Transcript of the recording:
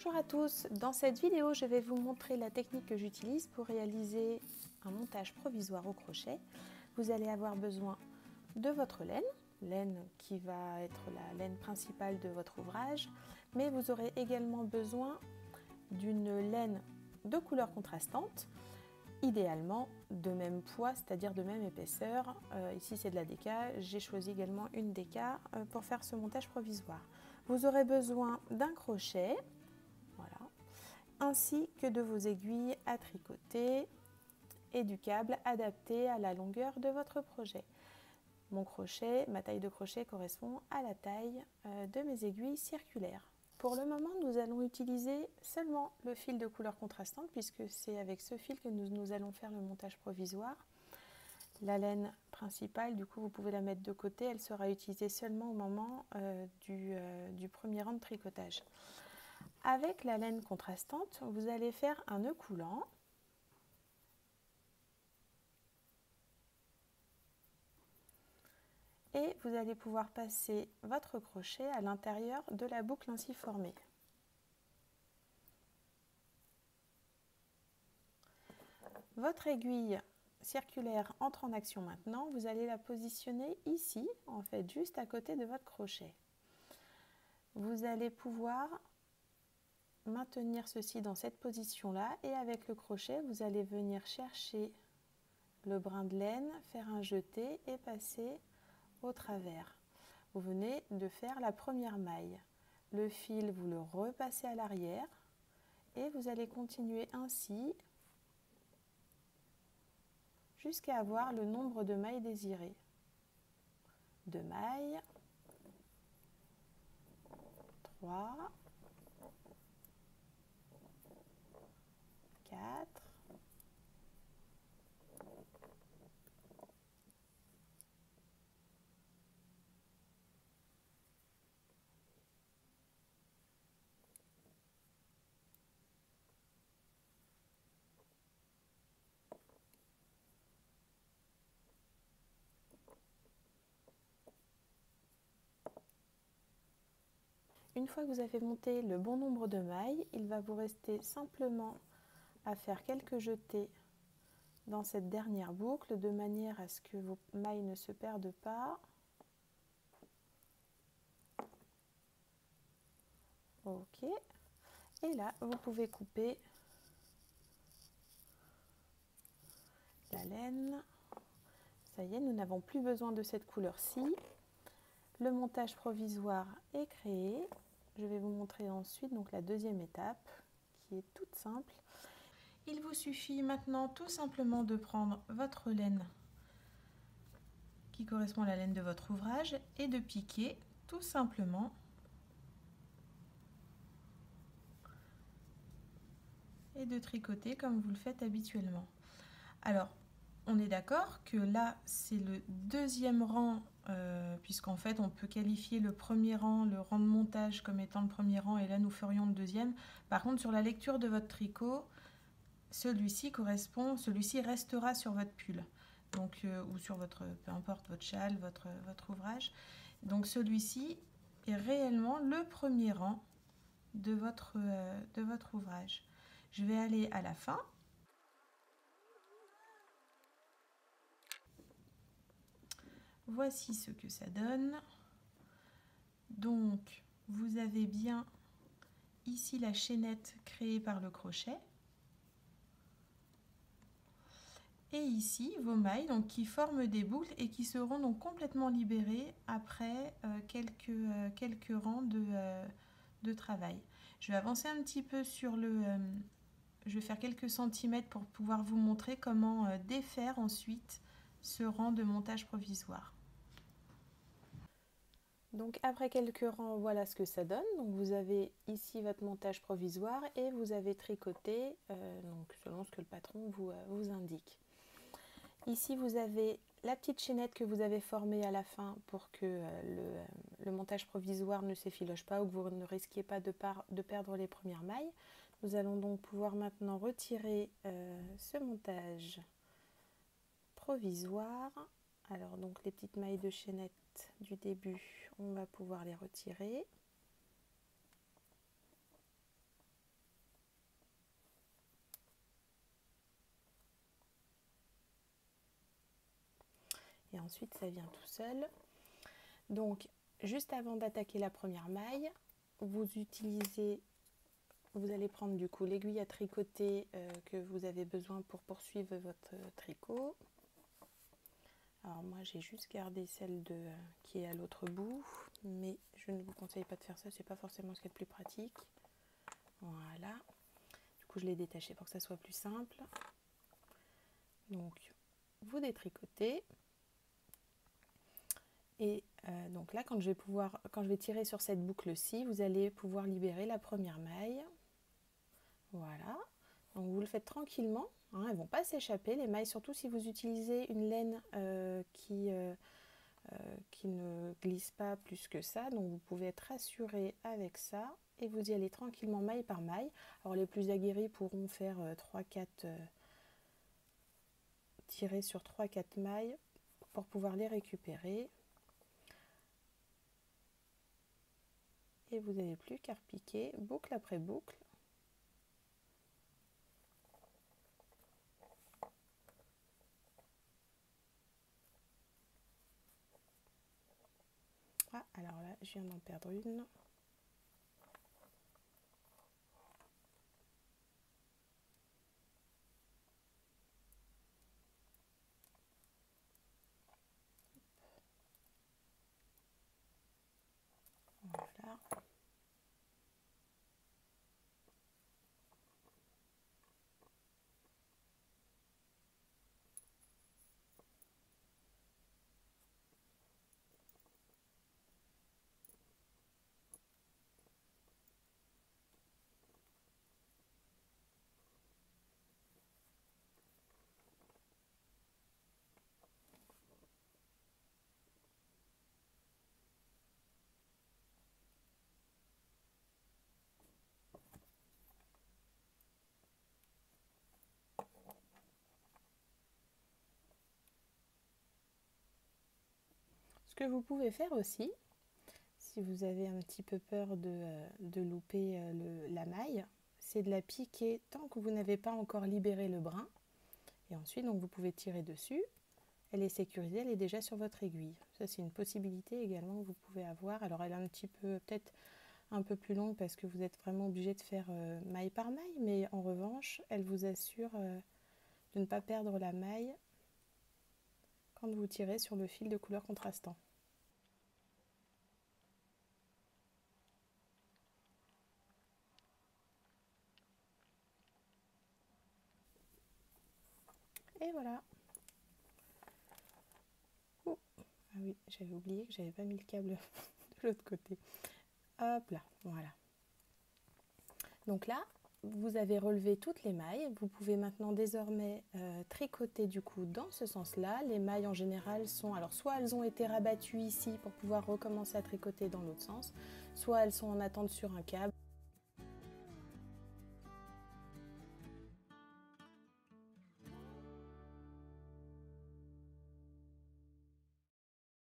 Bonjour à tous, dans cette vidéo je vais vous montrer la technique que j'utilise pour réaliser un montage provisoire au crochet. Vous allez avoir besoin de votre laine qui va être la laine principale de votre ouvrage, mais vous aurez également besoin d'une laine de couleur contrastante, idéalement de même poids, c'est-à-dire de même épaisseur. Ici c'est de la DK, j'ai choisi également une DK pour faire ce montage provisoire. Vous aurez besoin d'un crochet, voilà, ainsi que de vos aiguilles à tricoter et du câble adapté à la longueur de votre projet. Mon crochet, ma taille de crochet correspond à la taille de mes aiguilles circulaires. Pour le moment, nous allons utiliser seulement le fil de couleur contrastante puisque c'est avec ce fil que nous allons faire le montage provisoire. La laine principale, du coup, vous pouvez la mettre de côté, elle sera utilisée seulement au moment du premier rang de tricotage. Avec la laine contrastante, vous allez faire un nœud coulant. Et vous allez pouvoir passer votre crochet à l'intérieur de la boucle ainsi formée. Votre aiguille circulaire entre en action maintenant. Vous allez la positionner ici, en fait, juste à côté de votre crochet. Vous allez pouvoir maintenir ceci dans cette position-là et avec le crochet, vous allez venir chercher le brin de laine, faire un jeté et passer au travers. Vous venez de faire la première maille. Le fil, vous le repassez à l'arrière et vous allez continuer ainsi jusqu'à avoir le nombre de mailles désiré. 2 mailles, 3, 4, 1 fois que vous avez monté le bon nombre de mailles, il va vous rester simplement à faire quelques jetés dans cette dernière boucle de manière à ce que vos mailles ne se perdent pas. Ok. Et là, vous pouvez couper la laine. Ça y est, nous n'avons plus besoin de cette couleur-ci. Le montage provisoire est créé. Je vais vous montrer ensuite donc la deuxième étape qui est toute simple. Il vous suffit maintenant tout simplement de prendre votre laine qui correspond à la laine de votre ouvrage et de piquer tout simplement et de tricoter comme vous le faites habituellement. Alors, on est d'accord que là, c'est le deuxième rang, puisqu'en fait, on peut qualifier le premier rang, le rang de montage comme étant le premier rang, et là, nous ferions le deuxième. Par contre, sur la lecture de votre tricot, celui-ci restera sur votre pull, donc, ou sur votre, peu importe, votre châle, votre ouvrage. Donc, celui-ci est réellement le premier rang de votre ouvrage. Je vais aller à la fin. Voici ce que ça donne. Donc, vous avez bien ici la chaînette créée par le crochet. Et ici, vos mailles donc, qui forment des boucles et qui seront donc complètement libérées après quelques rangs de travail. Je vais avancer un petit peu sur le... je vais faire quelques centimètres pour pouvoir vous montrer comment défaire ensuite ce rang de montage provisoire. Donc après quelques rangs, voilà ce que ça donne. Donc vous avez ici votre montage provisoire et vous avez tricoté donc selon ce que le patron vous indique. Ici vous avez la petite chaînette que vous avez formée à la fin pour que le montage provisoire ne s'effiloche pas ou que vous ne risquiez pas de perdre les premières mailles. Nous allons donc pouvoir maintenant retirer ce montage provisoire. Alors donc les petites mailles de chaînette du début, on va pouvoir les retirer. et ensuite ça vient tout seul. Donc juste avant d'attaquer la première maille, vous allez prendre du coup l'aiguille à tricoter que vous avez besoin pour poursuivre votre tricot. Alors moi j'ai juste gardé celle qui est à l'autre bout, mais je ne vous conseille pas de faire ça, c'est pas forcément ce qui est le plus pratique. Voilà, du coup je l'ai détaché pour que ça soit plus simple. Donc vous détricotez. Et donc là quand je vais tirer sur cette boucle-ci, vous allez pouvoir libérer la première maille. Voilà, donc vous le faites tranquillement, hein, elles ne vont pas s'échapper les mailles, surtout si vous utilisez une laine qui ne glisse pas plus que ça, donc vous pouvez être rassuré avec ça et vous y allez tranquillement maille par maille. Alors les plus aguerris pourront faire tirer sur 3-4 mailles pour pouvoir les récupérer. Et vous n'avez plus qu'à repiquer boucle après boucle. Ah, alors là, je viens d'en perdre une. Voilà. Ce que vous pouvez faire aussi, si vous avez un petit peu peur de louper la maille, c'est de la piquer tant que vous n'avez pas encore libéré le brin. Et ensuite, donc, vous pouvez tirer dessus. Elle est sécurisée, elle est déjà sur votre aiguille. Ça, c'est une possibilité également que vous pouvez avoir. Alors, elle est un petit peu, peut-être un peu plus longue parce que vous êtes vraiment obligé de faire maille par maille. Mais en revanche, elle vous assure de ne pas perdre la maille quand vous tirez sur le fil de couleur contrastant. Et voilà. Ah oui, j'avais oublié que j'avais pas mis le câble de l'autre côté. Hop là, voilà. Donc là, vous avez relevé toutes les mailles. Vous pouvez maintenant désormais tricoter du coup dans ce sens-là. Les mailles en général sont, alors soit elles ont été rabattues ici pour pouvoir recommencer à tricoter dans l'autre sens, soit elles sont en attente sur un câble.